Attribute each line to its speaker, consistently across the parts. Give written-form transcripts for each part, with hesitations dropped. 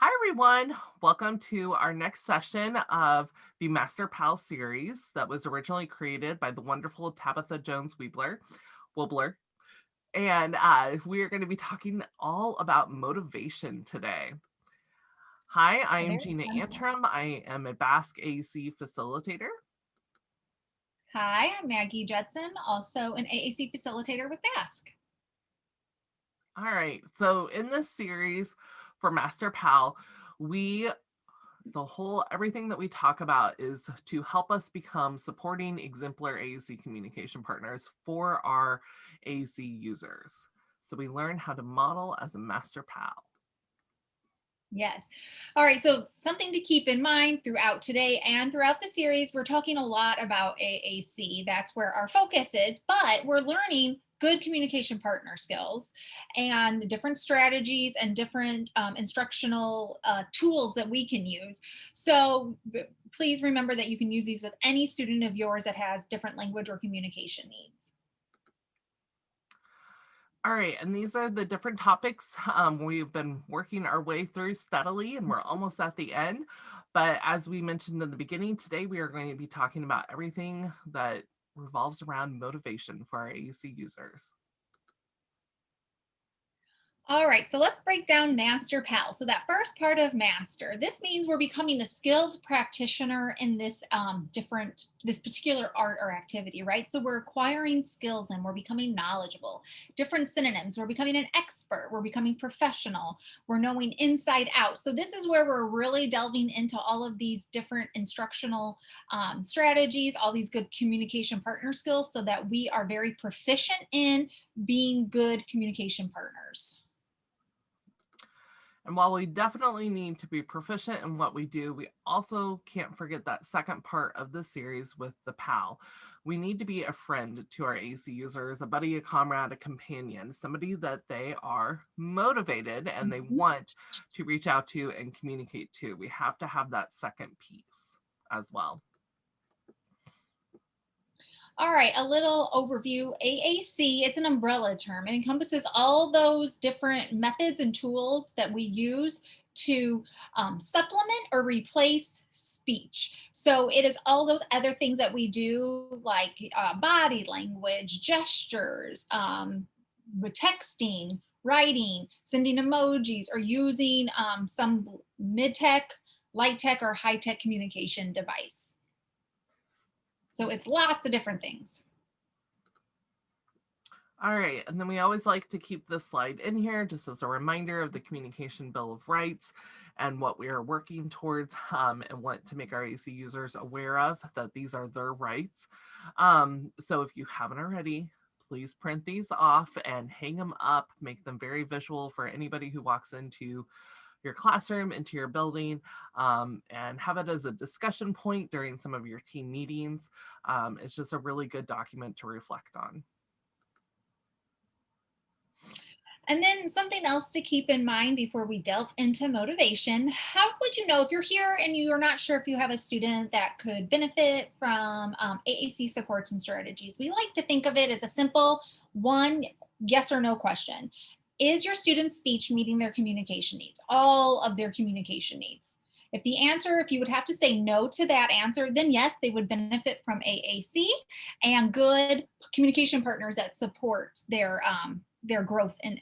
Speaker 1: Hi, everyone. Welcome to our next session of the Master Pal series that was originally created by the wonderful Tabitha Jones-Wohleber. And we are going to be talking all about motivation today. Hi, I am
Speaker 2: Very
Speaker 1: Jeanna
Speaker 2: fun.
Speaker 1: Antrim. I am a Basque AAC facilitator.
Speaker 2: Hi, I'm Maggie Judson, also an AAC facilitator with BASC.
Speaker 1: All right. So in this series for Master Pal, we everything that we talk about is to help us become supporting exemplar AAC communication partners for our AAC users. So we learn how to model as a master pal.
Speaker 2: Yes. All right. So, something to keep in mind throughout today and throughout the series, we're talking a lot about AAC. That's where our focus is, but we're learning good communication partner skills and different strategies and different instructional tools that we can use. So, please remember that you can use these with any student of yours that has different language or communication needs.
Speaker 1: All right, and these are the different topics we've been working our way through steadily, and we're almost at the end. But as we mentioned in the beginning, today we are going to be talking about everything that revolves around motivation for our AAC users.
Speaker 2: All right, so let's break down Master Pal. So that first part of Master, this means we're becoming a skilled practitioner in this particular art or activity, right? So we're acquiring skills and we're becoming knowledgeable. Different synonyms, we're becoming an expert, we're becoming professional, we're knowing inside out. So this is where we're really delving into all of these different instructional strategies, all these good communication partner skills, so that we are very proficient in being good communication partners.
Speaker 1: And while we definitely need to be proficient in what we do, we also can't forget that second part of the series with the pal. We need to be a friend to our AC users, a buddy, a comrade, a companion, somebody that they are motivated and they
Speaker 2: Mhm.
Speaker 1: want to reach out to and communicate to. We have to have that second piece as well.
Speaker 2: All right, a little overview. AAC, it's an umbrella term. It encompasses all those different methods and tools that we use to supplement or replace speech. So it is all those other things that we do, like body language, gestures, with texting, writing, sending emojis, or using some mid tech, light tech, or high tech communication device. So it's lots of different things.
Speaker 1: All right, and then we always like to keep this slide in here just as a reminder of the Communication Bill of Rights and what we are working towards and want to make our AC users aware of, that these are their rights. So if you haven't already, please print these off and hang them up, make them very visual for anybody who walks into your classroom, into your building, and have it as a discussion point during some of your team meetings. It's just a really good document to reflect on.
Speaker 2: And then something else to keep in mind before we delve into motivation. How would you know if you're here and you're not sure if you have a student that could benefit from AAC supports and strategies? We like to think of it as a simple one yes or no question. Is your student's speech meeting their communication needs, all of their communication needs? If you would have to say no to that answer, then yes, they would benefit from AAC and good communication partners that support their growth in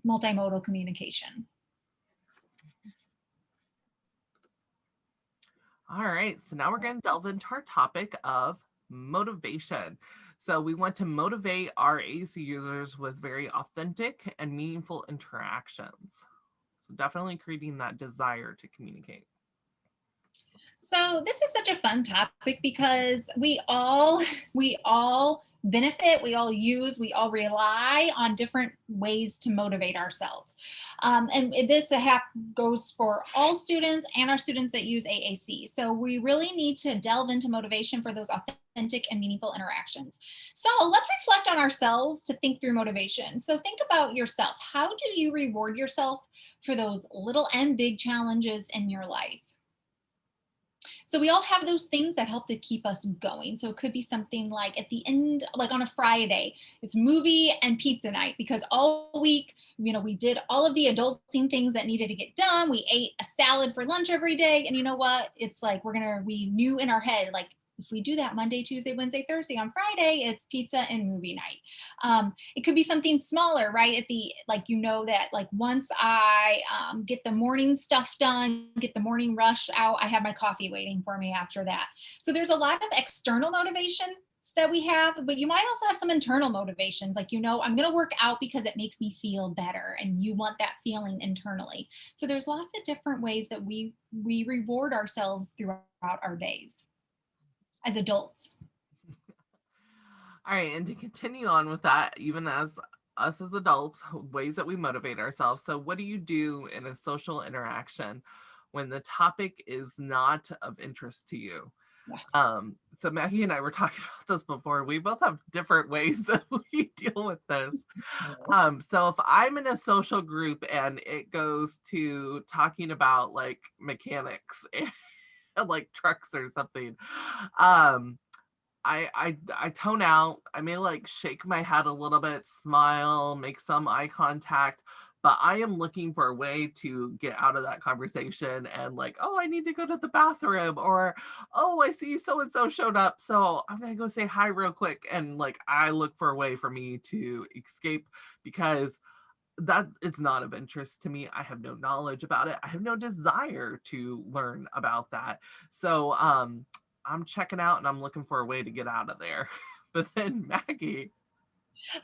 Speaker 2: multimodal communication.
Speaker 1: All right, so now we're going to delve into our topic of motivation. So we want to motivate our AC users with very authentic and meaningful interactions. So definitely creating that desire to communicate.
Speaker 2: So this is such a fun topic because we all benefit, we all rely on different ways to motivate ourselves. And this goes for all students and our students that use AAC. So we really need to delve into motivation for those authentic and meaningful interactions. So let's reflect on ourselves to think through motivation. So think about yourself. How do you reward yourself for those little and big challenges in your life? So we all have those things that help to keep us going. So it could be something like at the end, like on a Friday, it's movie and pizza night because all week, we did all of the adulting things that needed to get done. We ate a salad for lunch every day. And you know what? It's like we knew in our head, like, if we do that Monday, Tuesday, Wednesday, Thursday, on Friday, it's pizza and movie night. It could be something smaller, right? At the, like, that like once I get the morning stuff done, get the morning rush out, I have my coffee waiting for me after that. So there's a lot of external motivation that we have, but you might also have some internal motivations. Like, I'm going to work out because it makes me feel better, and you want that feeling internally. So there's lots of different ways that we reward ourselves throughout our days as adults.
Speaker 1: All right, and to continue on with that, even as us as adults, ways that we motivate ourselves. So, what do you do in a social interaction when the topic is not of interest to you?
Speaker 2: Yeah.
Speaker 1: So Maggie and I were talking about this before. We both have different ways that we deal with this. So if I'm in a social group and it goes to talking about like mechanics and like trucks or something, I tone out. I may like shake my head a little bit, smile, make some eye contact, but I am looking for a way to get out of that conversation and like, oh, I need to go to the bathroom, or oh, I see so and so showed up, so I'm gonna go say hi real quick. And like I look for a way for me to escape because that it's not of interest to me. I have no knowledge about it. I have no desire to learn about that. So I'm checking out and I'm looking for a way to get out of there. But then Maggie.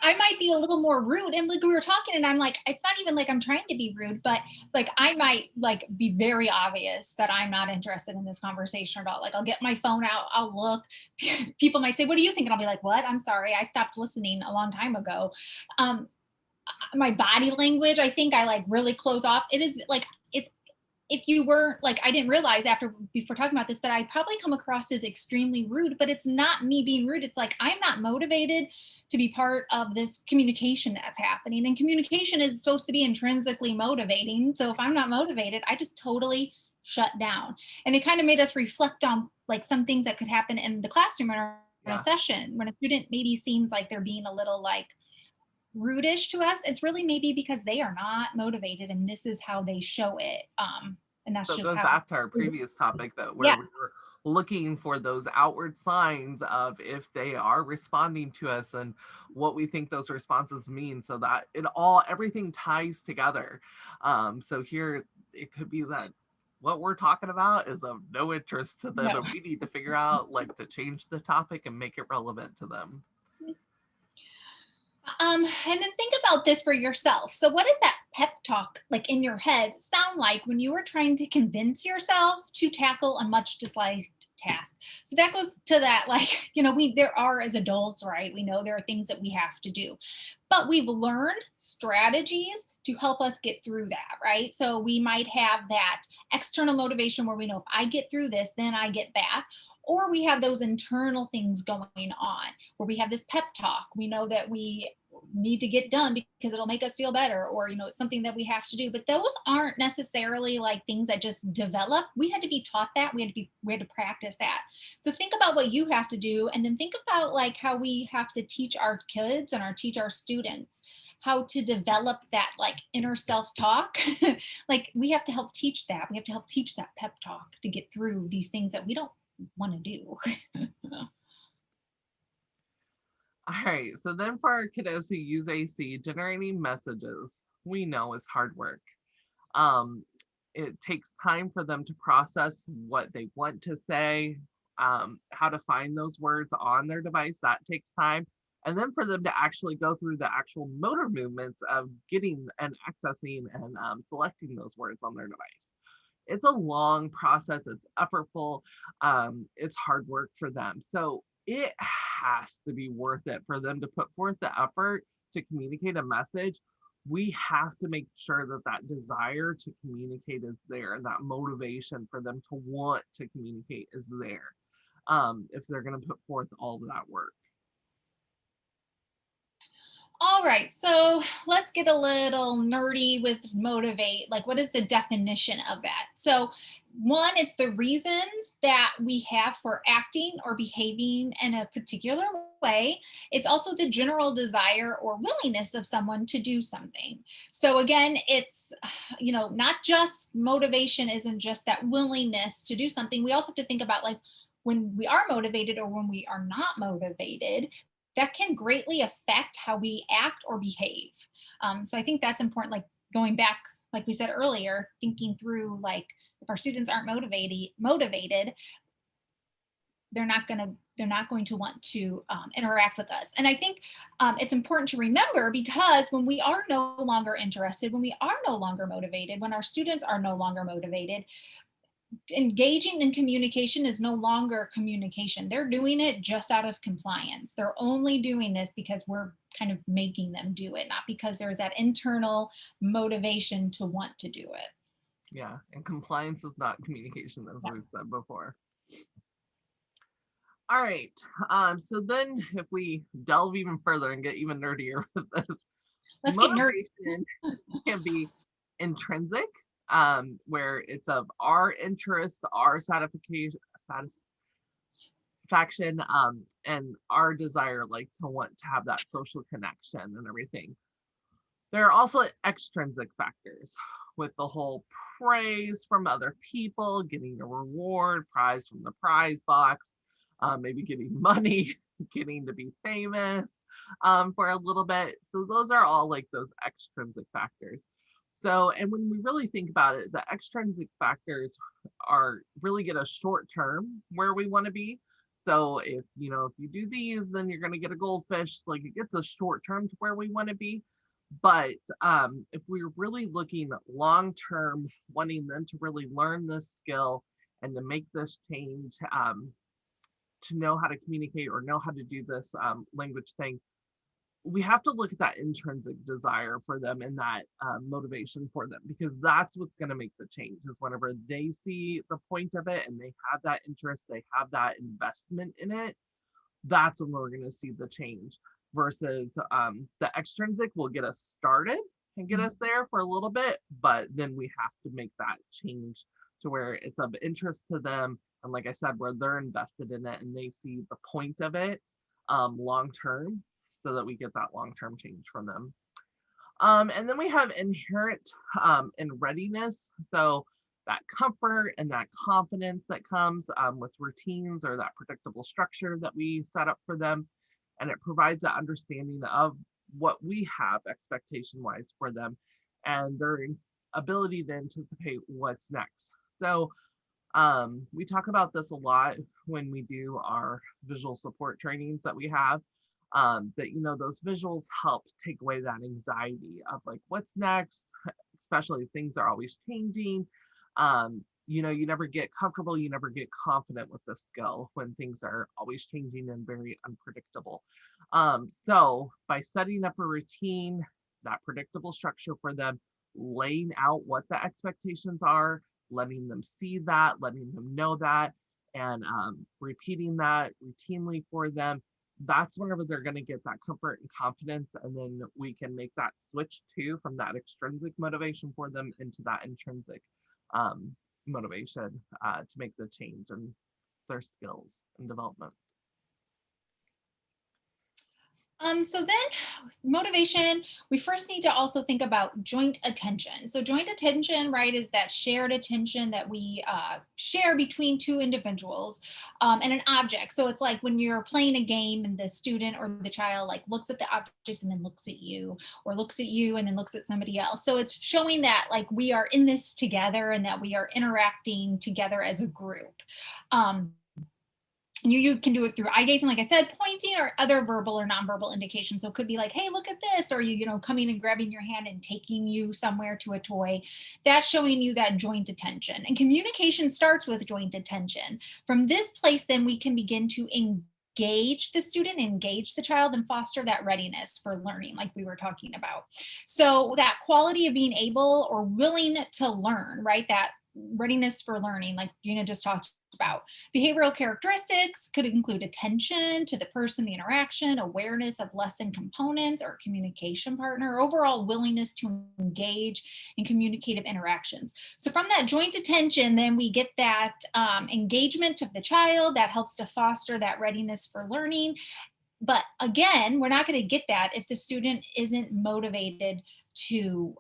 Speaker 2: I might be a little more rude. And like we were talking, and I'm like, it's not even like I'm trying to be rude, but like I might like be very obvious that I'm not interested in this conversation at all. Like I'll get my phone out, I'll look. People might say, "What do you think?" And I'll be like, "What? I'm sorry, I stopped listening a long time ago." My body language, I think I like really close off. It is like it's if you were like, I didn't realize before talking about this, but I probably come across as extremely rude, but it's not me being rude. It's like, I'm not motivated to be part of this communication that's happening. And communication is supposed to be intrinsically motivating. So if I'm not motivated, I just totally shut down. And it kind of made us reflect on like some things that could happen in the classroom or in a
Speaker 1: Yeah.
Speaker 2: session when a student maybe seems like they're being a little like rudish to us. It's really maybe because they are not motivated and this is how they show it. And that's
Speaker 1: So it
Speaker 2: just
Speaker 1: goes
Speaker 2: how.
Speaker 1: back to our previous topic that where
Speaker 2: Yeah.
Speaker 1: we were looking for those outward signs of if they are responding to us and what we think those responses mean, so that everything ties together. So here it could be that what we're talking about is of no interest to them,
Speaker 2: No.
Speaker 1: and we need to figure out like to change the topic and make it relevant to them.
Speaker 2: And then think about this for yourself. So, what does that pep talk like in your head sound like when you are trying to convince yourself to tackle a much disliked task? So that goes to that, like, there are as adults, right? We know there are things that we have to do, but we've learned strategies to help us get through that, right? So we might have that external motivation where we know if I get through this, then I get that. Or we have those internal things going on where we have this pep talk. We know that we need to get done because it'll make us feel better, or it's something that we have to do. But those aren't necessarily like things that just develop. We had to be taught that. We had to practice that. So think about what you have to do, and then think about like how we have to teach our kids and teach our students how to develop that like inner self-talk. Like we have to help teach that. We have to help teach that pep talk to get through these things that we don't want to do.
Speaker 1: All right. So then for our kiddos who use AC, generating messages we know is hard work. Um, it takes time for them to process what they want to say, how to find those words on their device. That takes time. And then for them to actually go through the actual motor movements of getting and accessing and selecting those words on their device. It's a long process. It's effortful. It's hard work for them. So it has to be worth it for them to put forth the effort to communicate a message. We have to make sure that that desire to communicate is there, and that motivation for them to want to communicate is there, if they're going to put forth all of that work.
Speaker 2: All right, so let's get a little nerdy with motivate. Like, what is the definition of that? So, one, it's the reasons that we have for acting or behaving in a particular way. It's also the general desire or willingness of someone to do something. So, again, it's, not just motivation, isn't just that willingness to do something. We also have to think about like when we are motivated or when we are not motivated, that can greatly affect how we act or behave. So I think that's important, like going back, like we said earlier, thinking through like if our students aren't motivated, they're not going to want to interact with us. And I think it's important to remember, because when we are no longer interested, when we are no longer motivated, when our students are no longer motivated, engaging in communication is no longer communication. They're doing it just out of compliance. They're only doing this because we're kind of making them do it, not because there's that internal motivation to want to do it.
Speaker 1: Yeah, and compliance is not communication, as
Speaker 2: Yeah.
Speaker 1: we've said before. All right, so then if we delve even further and get even nerdier with this,
Speaker 2: Let's get nerdy.
Speaker 1: motivation can be intrinsic, where it's of our interest, our satisfaction, and our desire, like to want to have that social connection and everything. There are also extrinsic factors with the whole praise from other people, getting a reward, prize from the prize box, maybe getting money, getting to be famous for a little bit. So those are all like those extrinsic factors. So, and when we really think about it, the extrinsic factors are really get a short term where we want to be. So if you do these, then you're going to get a goldfish. Like it gets a short term to where we want to be. But if we're really looking long term, wanting them to really learn this skill and to make this change, to know how to communicate or know how to do this language thing, we have to look at that intrinsic desire for them and that motivation for them, because that's what's going to make the change. Is whenever they see the point of it and they have that interest, they have that investment in it, that's when we're going to see the change. Versus the extrinsic will get us started and get us there for a little bit, but then we have to make that change to where it's of interest to them, and like I said, where they're invested in it and they see the point of it long term, so that we get that long term change from them. And then we have inherent and readiness. So that comfort and that confidence that comes with routines or that predictable structure that we set up for them. And it provides that understanding of what we have expectation wise for them and their ability to anticipate what's next. So we talk about this a lot when we do our visual support trainings that we have, that those visuals help take away that anxiety of like what's next, especially if things are always changing. You never get comfortable, you never get confident with the skill when things are always changing and very unpredictable. So by setting up a routine, that predictable structure for them, laying out what the expectations are, letting them see that, letting them know that, and repeating that routinely for them, that's whenever they're going to get that comfort and confidence. And then we can make that switch too from that extrinsic motivation for them into that intrinsic motivation to make the change in their skills and development.
Speaker 2: So then motivation, we first need to also think about joint attention. So joint attention, right, is that shared attention that we share between two individuals and an object. So it's like when you're playing a game and the student or the child like looks at the object and then looks at you, or looks at you and then looks at somebody else. So it's showing that like we are in this together and that we are interacting together as a group. You can do it through eye gazing, like I said, pointing, or other verbal or nonverbal indications. So it could be like, hey, look at this, or coming and grabbing your hand and taking you somewhere to a toy. That's showing you that joint attention. And communication starts with joint attention. From this place, then we can begin to engage the student, engage the child, and foster that readiness for learning, like we were talking about. So that quality of being able or willing to learn, right? That readiness for learning, like Jeanna just talked about. Behavioral characteristics could include attention to the person, the interaction, awareness of lesson components or communication partner, overall willingness to engage in communicative interactions. So from that joint attention, then we get that engagement of the child that helps to foster that readiness for learning. But again, we're not going to get that if the student isn't motivated to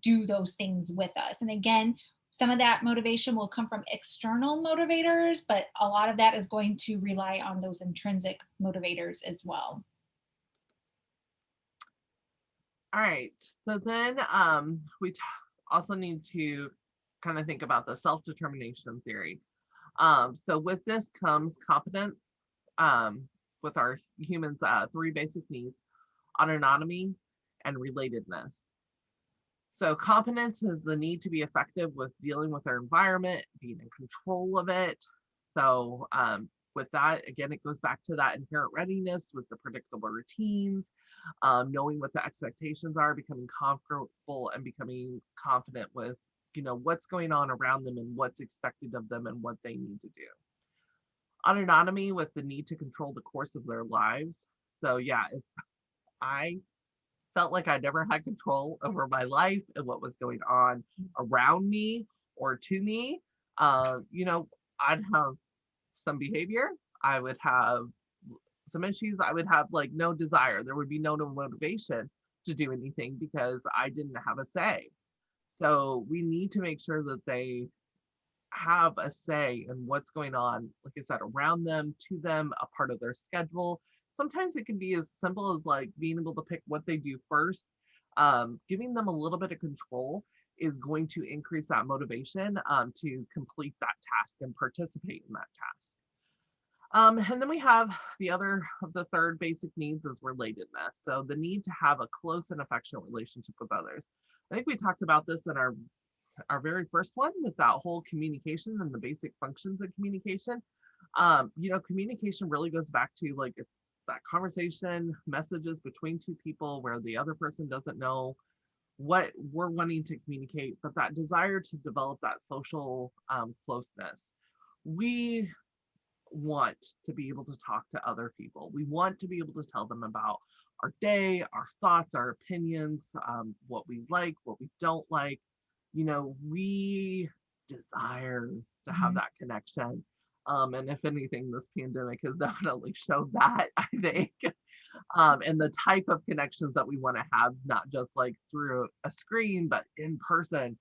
Speaker 2: do those things with us. And again, some of that motivation will come from external motivators, but a lot of that is going to rely on those intrinsic motivators as well.
Speaker 1: All right, so then we also need to kind of think about the self-determination theory. So with this comes competence, with our humans' three basic needs: autonomy and relatedness. So competence is the need to be effective with dealing with our environment, being in control of it. So with that, again, it goes back to that inherent readiness with the predictable routines, knowing what the expectations are, becoming comfortable and becoming confident with, what's going on around them and what's expected of them and what they need to do. Autonomy with the need to control the course of their lives. So yeah, if I felt like I never had control over my life and what was going on around me or to me, I'd have some behavior, I would have some issues, I would have like no desire. There would be no motivation to do anything because I didn't have a say. So we need to make sure that they have a say in what's going on, like I said, around them, to them, a part of their schedule. Sometimes it can be as simple as like being able to pick what they do first. Giving them a little bit of control is going to increase that motivation to complete that task and participate in that task. And then we have the third basic needs is relatedness. So the need to have a close and affectionate relationship with others. I think we talked about this in our very first one with that whole communication and the basic functions of communication. Communication really goes back to like, it's that conversation, messages between two people where the other person doesn't know what we're wanting to communicate, but that desire to develop that social closeness. We want to be able to talk to other people. We want to be able to tell them about our day, our thoughts, our opinions, what we like, what we don't like. We desire to have that connection. And if anything, this pandemic has definitely showed that, I think. And the type of connections that we want to have, not just like through a screen, but in person.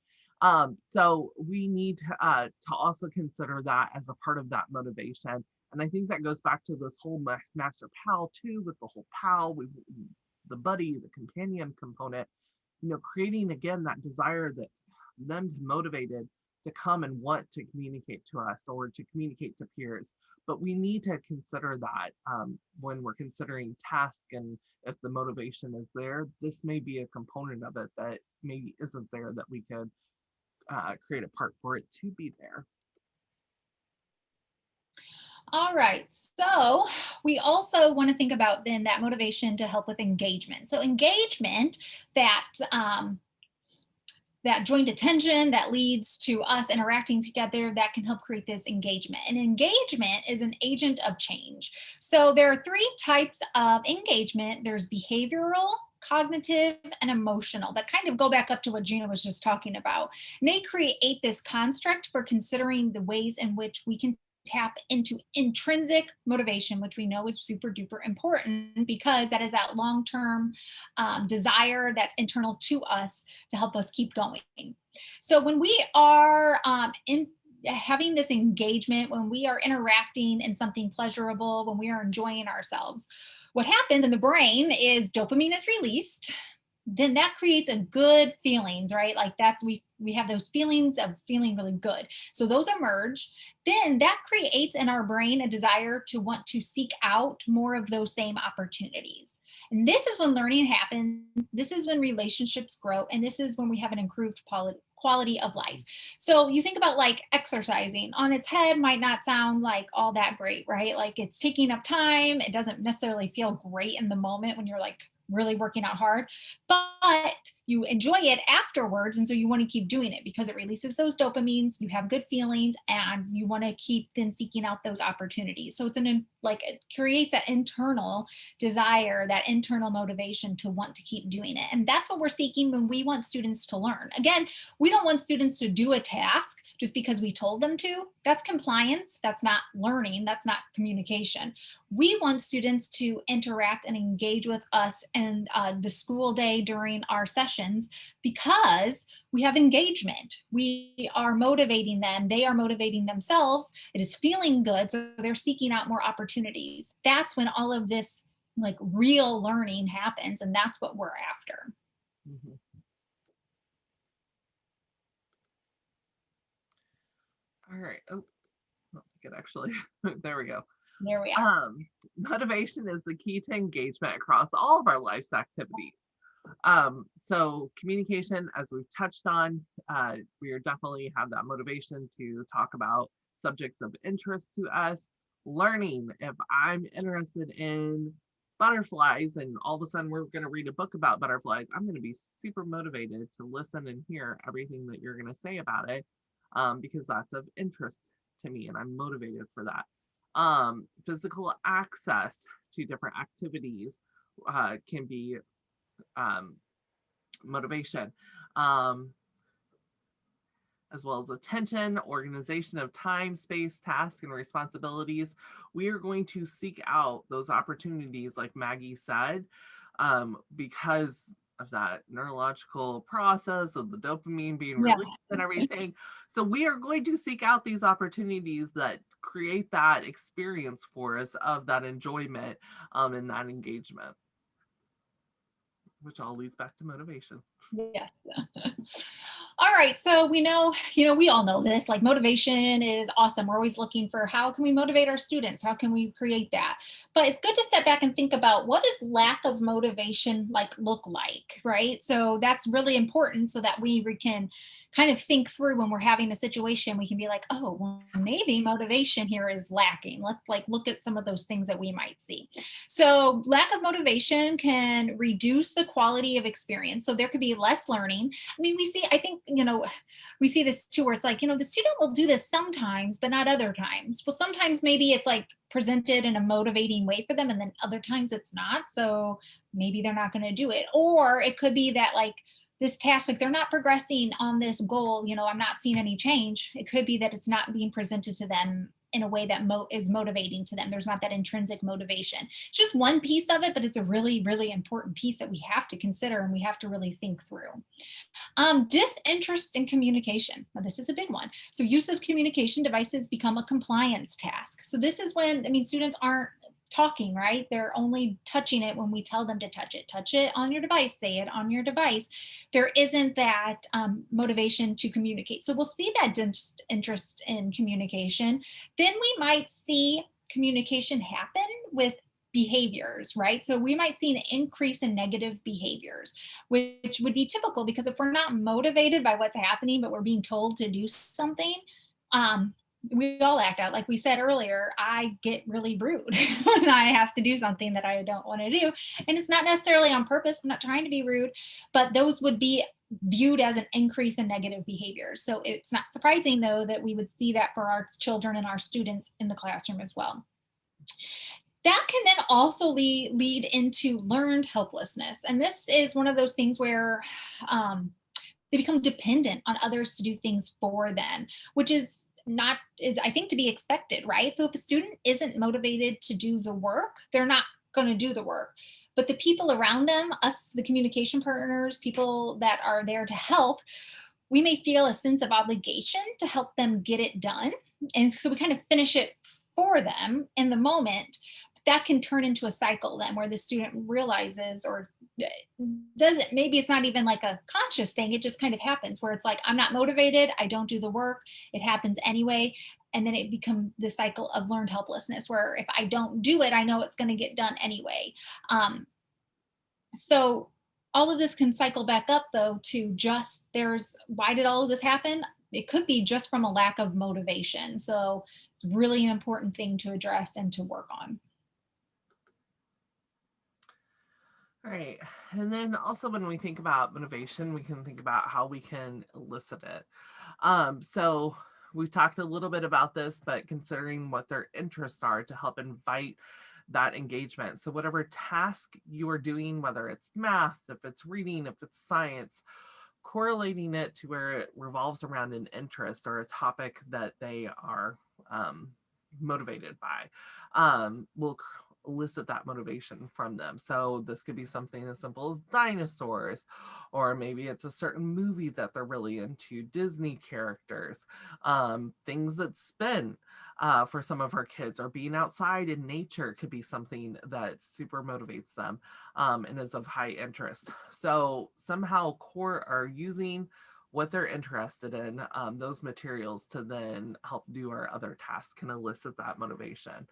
Speaker 1: So we need to also consider that as a part of that motivation. And I think that goes back to this whole master pal too, with the whole pal, the buddy, the companion component, creating again that desire that them to motivated to come and want to communicate to us or to communicate to peers. But we need to consider that when we're considering tasks, and if the motivation is there, this may be a component of it that maybe isn't there that we could create a part for it to be there.
Speaker 2: All right, so we also want to think about then that motivation to help with engagement. So engagement, that joint attention that leads to us interacting together, that can help create this engagement. And engagement is an agent of change. So there are three types of engagement. There's behavioral, cognitive, and emotional, that kind of go back up to what Jeanna was just talking about. And they create this construct for considering the ways in which we can tap into intrinsic motivation, which we know is super duper important because that is that long-term desire that's internal to us to help us keep going. So when we are having this engagement, when we are interacting in something pleasurable, when we are enjoying ourselves, what happens in the brain is dopamine is released. Then that creates a good feelings, right? Like that we have those feelings of feeling really good. So those emerge. Then that creates in our brain a desire to want to seek out more of those same opportunities. And this is when learning happens. This is when relationships grow. And this is when we have an improved quality of life. So you think about like exercising on its head might not sound like all that great, right? Like it's taking up time. It doesn't necessarily feel great in the moment when you're like really working out hard, but you enjoy it afterwards. And so you want to keep doing it because it releases those dopamines, you have good feelings, and you want to keep then seeking out those opportunities. So it's like it creates that internal desire, that internal motivation to want to keep doing it. And that's what we're seeking when we want students to learn. Again, we don't want students to do a task just because we told them to. That's compliance. That's not learning. That's not communication. We want students to interact and engage with us in the school day during our sessions because we have engagement. We are motivating them. They are motivating themselves. It is feeling good. So they're seeking out more opportunities. That's when all of this like real learning happens. And that's what we're after.
Speaker 1: Mm-hmm. All right. Oh, I don't think it actually, there we go.
Speaker 2: There we are.
Speaker 1: Motivation is the key to engagement across all of our life's activities. So communication, as we've touched on, we definitely have that motivation to talk about subjects of interest to us. Learning, if I'm interested in butterflies and all of a sudden we're going to read a book about butterflies, I'm going to be super motivated to listen and hear everything that you're going to say about it, because that's of interest to me and I'm motivated for that. Physical access to different activities can be motivation, as well as attention, organization of time, space, tasks, and responsibilities. We are going to seek out those opportunities, like Maggie said, because of that neurological process of the dopamine being released and everything. So we are going to seek out these opportunities that create that experience for us of that enjoyment and that engagement, which all leads back to motivation.
Speaker 2: Yes. All right. So we know, we all know this, like motivation is awesome. We're always looking for how can we motivate our students? How can we create that? But it's good to step back and think about what does lack of motivation look like, right? So that's really important so that we can kind of think through when we're having a situation, we can be like, oh, well, maybe motivation here is lacking. Let's look at some of those things that we might see. So lack of motivation can reduce the quality of experience. So there could be less learning. I mean, we see this too, where it's like, the student will do this sometimes, but not other times. Well, sometimes maybe it's like presented in a motivating way for them, and then other times it's not. So maybe they're not going to do it. Or it could be that this task, they're not progressing on this goal, I'm not seeing any change. It could be that it's not being presented to them in a way that is motivating to them. There's not that intrinsic motivation. It's just one piece of it, but it's a really, really important piece that we have to consider and we have to really think through. Disinterest in communication. Now, this is a big one. So use of communication devices become a compliance task. So this is when, students aren't talking, right? They're only touching it when we tell them to touch it. Touch it on your device, say it on your device. There isn't that motivation to communicate. So we'll see that interest in communication. Then we might see communication happen with behaviors, right? So we might see an increase in negative behaviors, which would be typical because if we're not motivated by what's happening, but we're being told to do something, we all act out. Like we said earlier, I get really rude when I have to do something that I don't want to do. And it's not necessarily on purpose. I'm not trying to be rude, but those would be viewed as an increase in negative behaviors. So it's not surprising, though, that we would see that for our children and our students in the classroom as well. That can then also lead into learned helplessness. And this is one of those things where they become dependent on others to do things for them, which is I think to be expected, right? So if a student isn't motivated to do the work, they're not going to do the work. But the people around them, us, the communication partners, people that are there to help, we may feel a sense of obligation to help them get it done. And so we kind of finish it for them in the moment. That can turn into a cycle then where the student realizes or doesn't, maybe it's not even like a conscious thing. It just kind of happens where it's like, I'm not motivated. I don't do the work. It happens anyway. And then it becomes the cycle of learned helplessness where if I don't do it, I know it's going to get done anyway. So all of this can cycle back up though to just why did all of this happen? It could be just from a lack of motivation. So it's really an important thing to address and to work on.
Speaker 1: All right. And then also when we think about motivation, we can think about how we can elicit it. So we've talked a little bit about this, but considering what their interests are to help invite that engagement. So whatever task you are doing, whether it's math, if it's reading, if it's science, correlating it to where it revolves around an interest or a topic that they are motivated by will elicit that motivation from them. So this could be something as simple as dinosaurs, or maybe it's a certain movie that they're really into, Disney characters, things that spin. For some of our kids, or being outside in nature could be something that super motivates them and is of high interest. So somehow core are using what they're interested in, those materials to then help do our other tasks can elicit that motivation.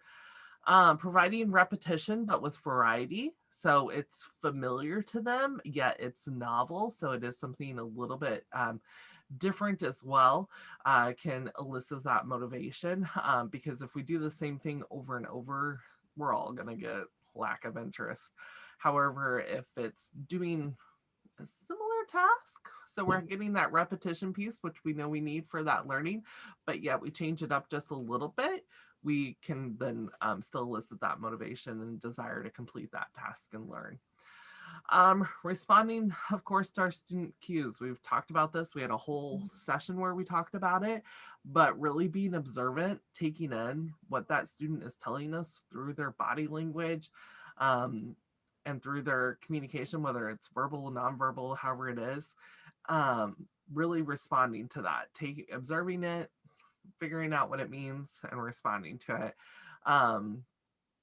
Speaker 1: Providing repetition, but with variety. So it's familiar to them, yet it's novel. So it is something a little bit different as well, can elicit that motivation. Because if we do the same thing over and over, we're all going to get lack of interest. However, if it's doing a similar task, so we're getting that repetition piece, which we know we need for that learning, but yet we change it up just a little bit, we can then still elicit that motivation and desire to complete that task and learn. Responding, of course, to our student cues. We've talked about this. We had a whole session where we talked about it, but really being observant, taking in what that student is telling us through their body language, and through their communication, whether it's verbal, nonverbal, however it is, really responding to that, observing it, figuring out what it means, and responding to it.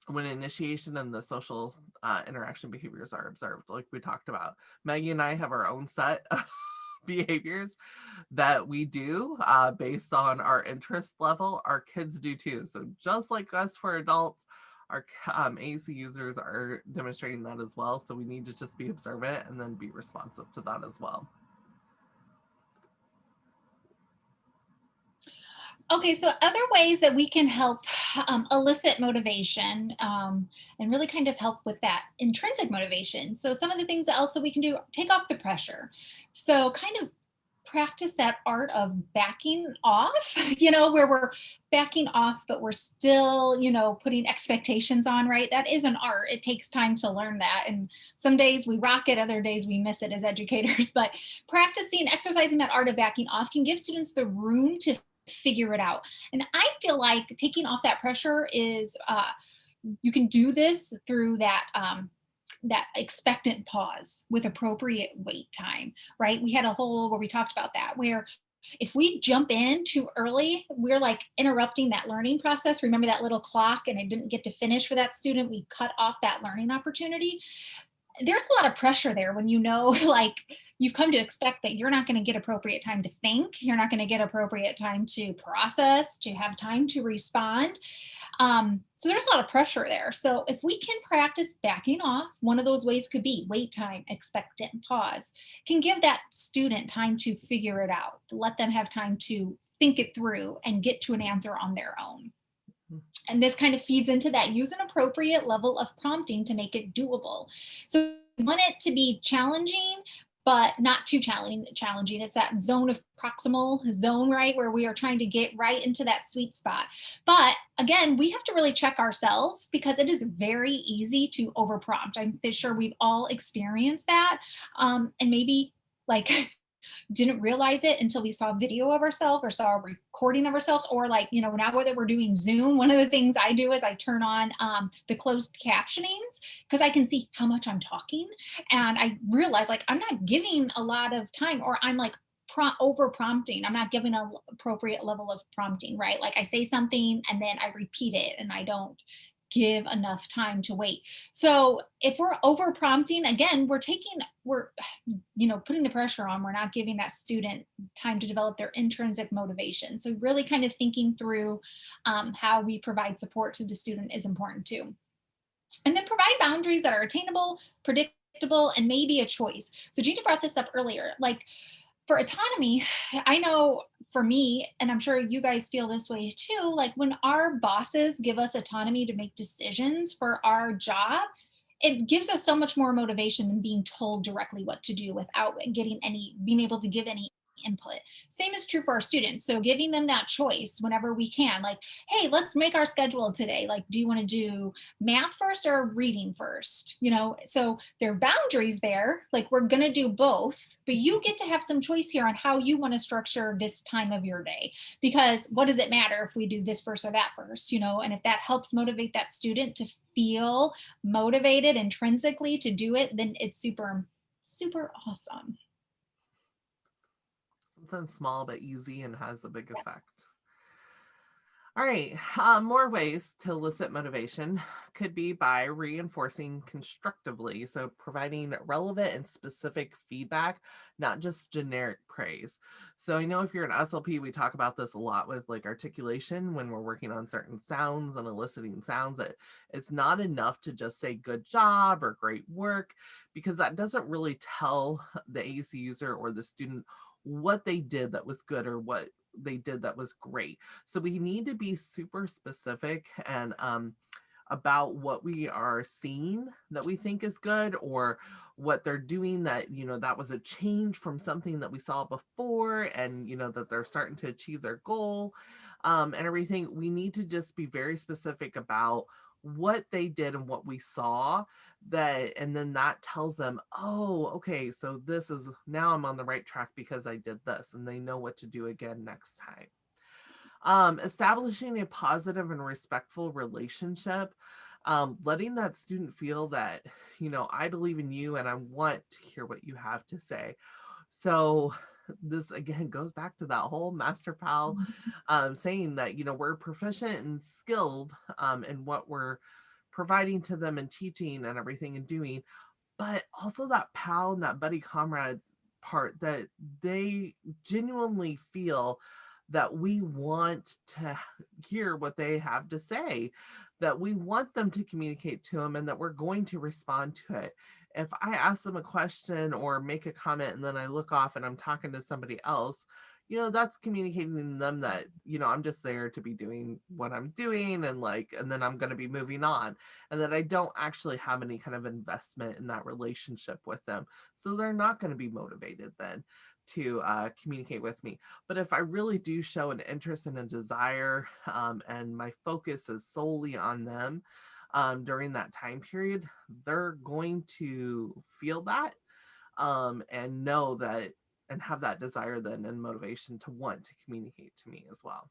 Speaker 1: When initiation and the social interaction behaviors are observed, like we talked about. Maggie and I have our own set of behaviors that we do based on our interest level. Our kids do too. So just like us for adults, our AAC users are demonstrating that as well. So we need to just be observant and then be responsive to that as well.
Speaker 2: Okay, so other ways that we can help elicit motivation and really kind of help with that intrinsic motivation. So some of the things that also we can do, take off the pressure. So kind of practice that art of backing off, where we're backing off, but we're still, putting expectations on, right? That is an art. It takes time to learn that. And some days we rock it, other days we miss it as educators. But exercising that art of backing off can give students the room to figure it out. And I feel like taking off that pressure is, you can do this through that expectant pause with appropriate wait time, right? We had a whole where we talked about that, where if we jump in too early, we're like interrupting that learning process. Remember that little clock and it didn't get to finish for that student? We cut off that learning opportunity. There's a lot of pressure there when like you've come to expect that you're not going to get appropriate time to think, you're not going to get appropriate time to process, to have time to respond. So there's a lot of pressure there. So if we can practice backing off, one of those ways could be wait time, expectant pause, can give that student time to figure it out, to let them have time to think it through and get to an answer on their own. And this kind of feeds into that. Use an appropriate level of prompting to make it doable. So we want it to be challenging, but not too challenging. It's that zone of proximal zone, right? Where we are trying to get right into that sweet spot. But again, we have to really check ourselves because it is very easy to overprompt. I'm sure we've all experienced that. And maybe like didn't realize it until we saw a video of ourselves or saw a recording of ourselves, or like, now whether we're doing Zoom, one of the things I do is I turn on the closed captionings because I can see how much I'm talking. And I realize like I'm not giving a lot of time, or I'm like over prompting. I'm not giving an appropriate level of prompting, right? Like I say something and then I repeat it and I don't give enough time to wait. So if we're over prompting, again, we're putting the pressure on. We're not giving that student time to develop their intrinsic motivation. So really kind of thinking through how we provide support to the student is important too. And then provide boundaries that are attainable, predictable, and maybe a choice. So Jeanna brought this up earlier, like for autonomy, I know for me, and I'm sure you guys feel this way too, like when our bosses give us autonomy to make decisions for our job, it gives us so much more motivation than being told directly what to do without being able to give any input. Same is true for our students. So giving them that choice whenever we can, like, hey, let's make our schedule today. Like, do you want to do math first or reading first? So there are boundaries there. Like, we're going to do both, but you get to have some choice here on how you want to structure this time of your day. Because what does it matter if we do this first or that first? And if that helps motivate that student to feel motivated intrinsically to do it, then it's super, super awesome.
Speaker 1: Something small but easy and has a big effect. All right, more ways to elicit motivation could be by reinforcing constructively. So, providing relevant and specific feedback, not just generic praise. So, I know if you're an SLP, we talk about this a lot with like articulation when we're working on certain sounds and eliciting sounds, that it's not enough to just say good job or great work, because that doesn't really tell the AAC user or the student what they did that was good or what they did that was great. So we need to be super specific and about what we are seeing that we think is good, or what they're doing that, that was a change from something that we saw before, and, that they're starting to achieve their goal, and everything. We need to just be very specific about what they did and what we saw, and then that tells them, oh, okay, so this is, now I'm on the right track because I did this, and they know what to do again next time. Establishing a positive and respectful relationship, letting that student feel that, I believe in you and I want to hear what you have to say. So this again goes back to that whole Master Pal saying that, we're proficient and skilled in what we're providing to them and teaching and everything and doing, but also that pal and that buddy comrade part, that they genuinely feel that we want to hear what they have to say, that we want them to communicate to them, and that we're going to respond to it. If I ask them a question or make a comment and then I look off and I'm talking to somebody else, that's communicating to them that, I'm just there to be doing what I'm doing, and then I'm going to be moving on, and that I don't actually have any kind of investment in that relationship with them. So they're not going to be motivated then to communicate with me. But if I really do show an interest and a desire, and my focus is solely on them during that time period, they're going to feel that, and know that, and have that desire then and motivation to want to communicate to me as well.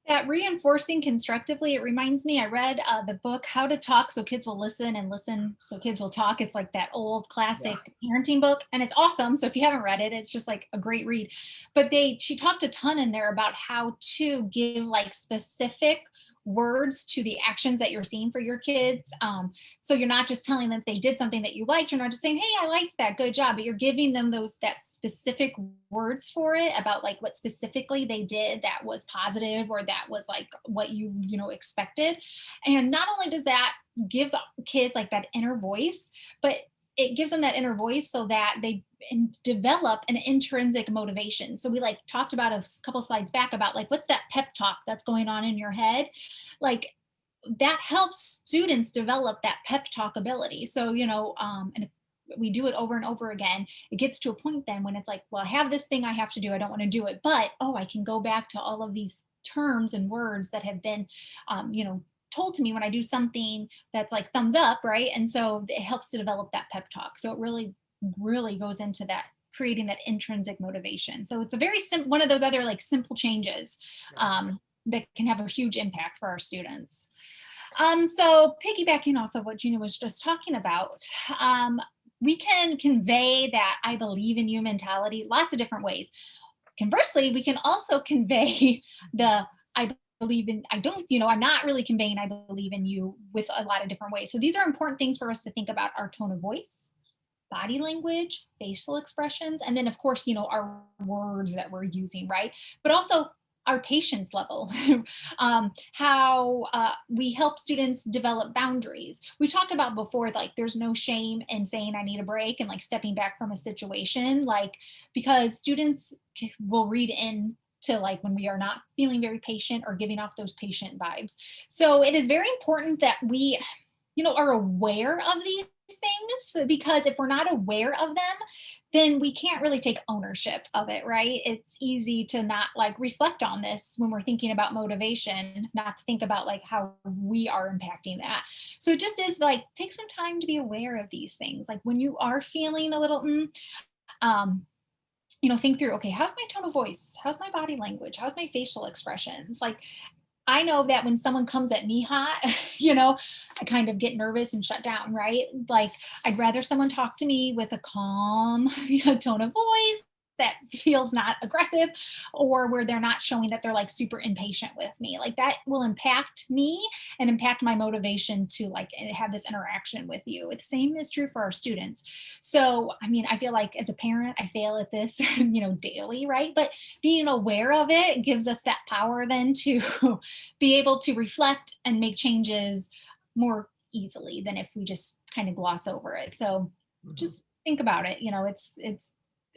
Speaker 2: That reinforcing constructively, it reminds me, I read the book How to Talk So Kids Will Listen and Listen So Kids Will Talk. It's like that old
Speaker 1: Yeah.
Speaker 2: classic parenting book, and it's awesome. So if you haven't read it, it's just like a great read. But she talked a ton in there about how to give like specific words to the actions that you're seeing for your kids. So you're not just telling them if they did something that you liked, you're not just saying, hey, I liked that, good job, but you're giving them that specific words for it, about like what specifically they did that was positive, or that was like what you expected. And not only does that give kids like that inner voice, but it gives them that inner voice so that they develop an intrinsic motivation. So we like talked about a couple slides back about like, what's that pep talk that's going on in your head? Like, that helps students develop that pep talk ability. So, and we do it over and over again, it gets to a point then when it's like, well, I have this thing I have to do, I don't want to do it, but I can go back to all of these terms and words that have been told to me when I do something that's like thumbs up, right? And so it helps to develop that pep talk. So it really, really goes into that, creating that intrinsic motivation. So it's a very simple, one of those other like simple changes that can have a huge impact for our students. So piggybacking off of what Jeanna was just talking about, we can convey that I believe in you mentality lots of different ways. Conversely, we can also convey the I believe in, I don't, I'm not really conveying I believe in you with a lot of different ways. So these are important things for us to think about: our tone of voice, body language, facial expressions, and then of course, our words that we're using, right? But also our patience level, how we help students develop boundaries. We talked about before, like there's no shame in saying I need a break and like stepping back from a situation, like because students will read in to like when we are not feeling very patient or giving off those patient vibes. So it is very important that we are aware of these things, because if we're not aware of them, then we can't really take ownership of it, right? It's easy to not like reflect on this when we're thinking about motivation, not to think about like how we are impacting that. So it just is like take some time to be aware of these things. Like when you are feeling a little um think through, okay, how's my tone of voice? How's my body language? How's my facial expressions? Like I know that when someone comes at me hot, I kind of get nervous and shut down, right? Like I'd rather someone talk to me with a calm tone of voice that feels not aggressive, or where they're not showing that they're like super impatient with me. Like that will impact me and impact my motivation to like have this interaction with you. The same is true for our students. So, I mean, I feel like as a parent, I fail at this, daily, right? But being aware of it gives us that power then to be able to reflect and make changes more easily than if we just kind of gloss over it. So
Speaker 1: Mhm.
Speaker 2: just think about it. It's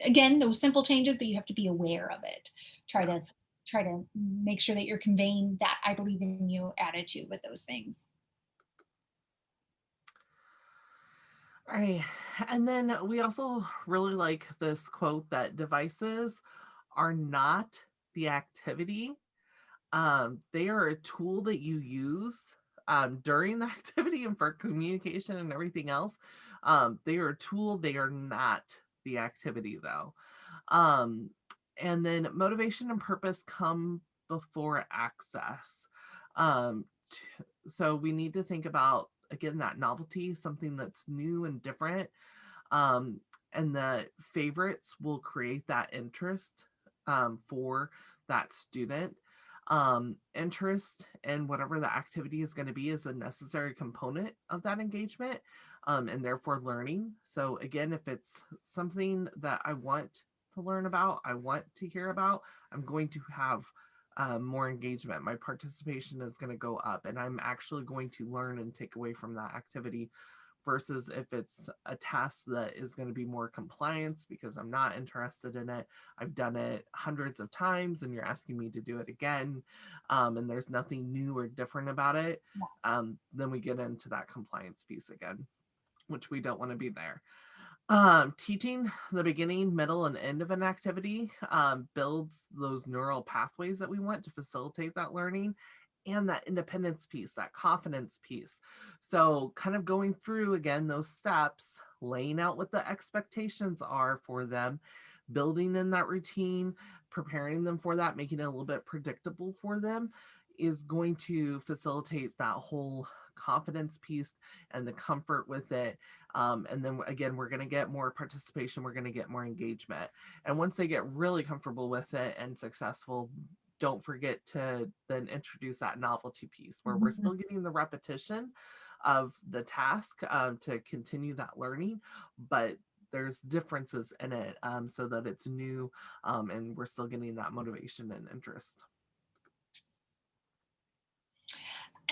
Speaker 2: again those simple changes, but you have to be aware of it. Try
Speaker 1: Yeah.
Speaker 2: to try to make sure that you're conveying that I believe in you attitude with those things.
Speaker 1: All right. And then we also really like this quote that devices are not the activity. They are a tool that you use during the activity and for communication and everything else. They are a tool, they are not the activity, though. Um, and then motivation and purpose come before access. Um, so we need to think about, again, that novelty, something that's new and different. Um, and the favorites will create that interest for that student. Interest in whatever the activity is going to be is a necessary component of that engagement, and therefore learning. So, again, if it's something that I want to learn about, I want to hear about, I'm going to have more engagement. My participation is going to go up, and I'm actually going to learn and take away from that activity versus if it's a task that is going to be more compliance because I'm not interested in it. I've done it hundreds of times and you're asking me to do it again, and there's nothing new or different about it. Then we get into that compliance piece again, which we don't want to be there. Teaching the beginning, middle, and end of an activity builds those neural pathways that we want to facilitate that learning and that independence piece, that confidence piece. So, kind of going through again those steps, laying out what the expectations are for them, building in that routine, preparing them for that, making it a little bit predictable for them is going to facilitate that whole confidence piece and the comfort with it, and then again, we're going to get more participation, we're going to get more engagement. And once they get really comfortable with it and successful, don't forget to then introduce that novelty piece where we're
Speaker 2: Mhm.
Speaker 1: still getting the repetition of the task to continue that learning, but there's differences in it so that it's new, and we're still getting that motivation and interest.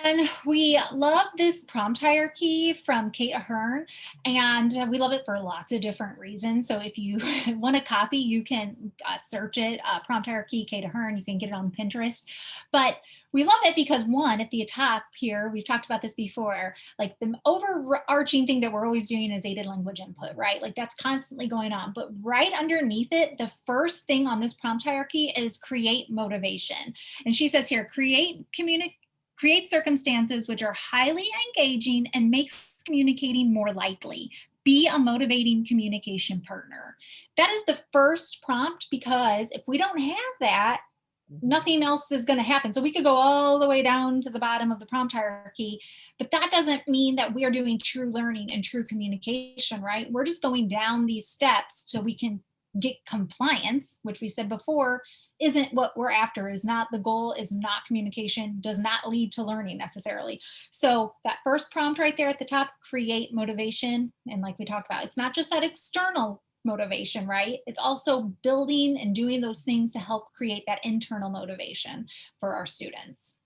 Speaker 2: And we love this prompt hierarchy from Kate Ahern, and we love it for lots of different reasons. So if you want a copy, you can search it, prompt hierarchy, Kate Ahern. You can get it on Pinterest. But we love it because one, at the top here, we've talked about this before, like the overarching thing that we're always doing is aided language input, right? Like that's constantly going on. But right underneath it, the first thing on this prompt hierarchy is create motivation. And she says here, create circumstances which are highly engaging and makes communicating more likely. Be a motivating communication partner. That is the first prompt, because if we don't have that,
Speaker 1: Mhm.
Speaker 2: nothing else is going to happen. So we could go all the way down to the bottom of the prompt hierarchy, but that doesn't mean that we are doing true learning and true communication, right? We're just going down these steps so we can get compliance, which we said before isn't what we're after, is not the goal, is not communication, does not lead to learning necessarily. So that first prompt right there at the top, create motivation. And like we talked about, it's not just that external motivation, right? It's also building and doing those things to help create that internal motivation for our students.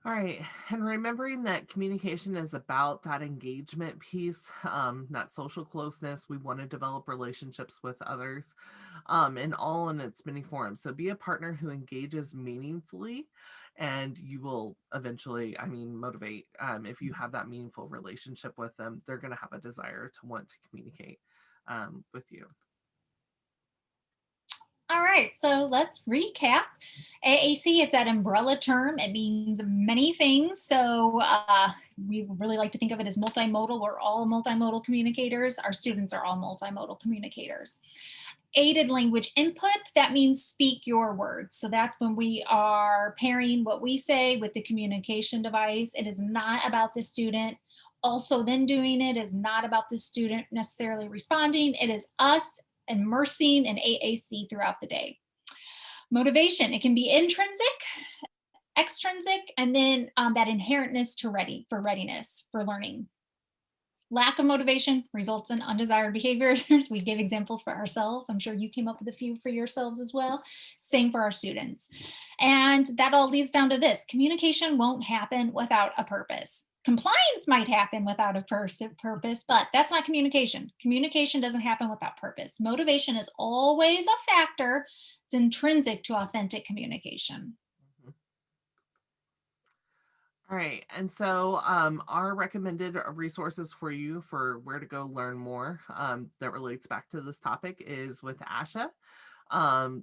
Speaker 1: All right. And remembering that communication is about that engagement piece, that social closeness. We want to develop relationships with others, and all in its many forms. So be a partner who engages meaningfully and you will eventually, motivate. If you have that meaningful relationship with them, they're going to have a desire to want to communicate with you.
Speaker 2: All right, so let's recap. AAC, it's that umbrella term. It means many things. So we really like to think of it as multimodal. We're all multimodal communicators. Our students are all multimodal communicators. Aided language input, that means speak your words. So that's when we are pairing what we say with the communication device. It is not about the student also then doing it. It is not about the student necessarily responding. It is us immersing in AAC throughout the day. Motivation, it can be intrinsic, extrinsic, and then that inherentness to readiness for learning. Lack of motivation results in undesired behaviors. We give examples for ourselves. I'm sure you came up with a few for yourselves as well. Same for our students. And that all leads down to this: communication won't happen without a purpose. Compliance might happen without a purpose, but that's not communication. Communication doesn't happen without purpose. Motivation is always a factor. It's intrinsic to authentic communication.
Speaker 1: All right. And so our recommended resources for you for where to go learn more that relates back to this topic is with ASHA.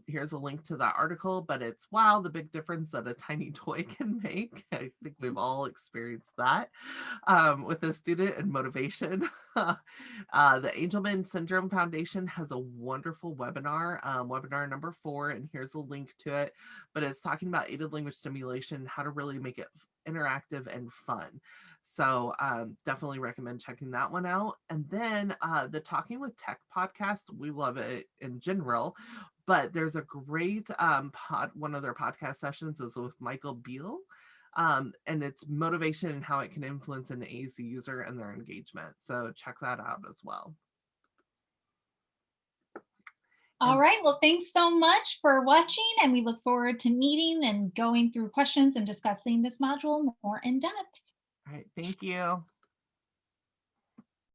Speaker 1: Here's a link to that article, but it's wow, the big difference that a tiny toy can make. I think we've all experienced that with a student and motivation. The Angelman Syndrome Foundation has a wonderful webinar, webinar number 4, and here's a link to it, but it's talking about aided language stimulation, how to really make it interactive and fun. So definitely recommend checking that one out. And then the Talking with Tech podcast, we love it in general, but there's a great one of their podcast sessions is with Michael Beal. And it's motivation and how it can influence an AAC user and their engagement. So check that out as well.
Speaker 2: All right, well, thanks so much for watching, and we look forward to meeting and going through questions and discussing this module more in depth.
Speaker 1: All right, thank you.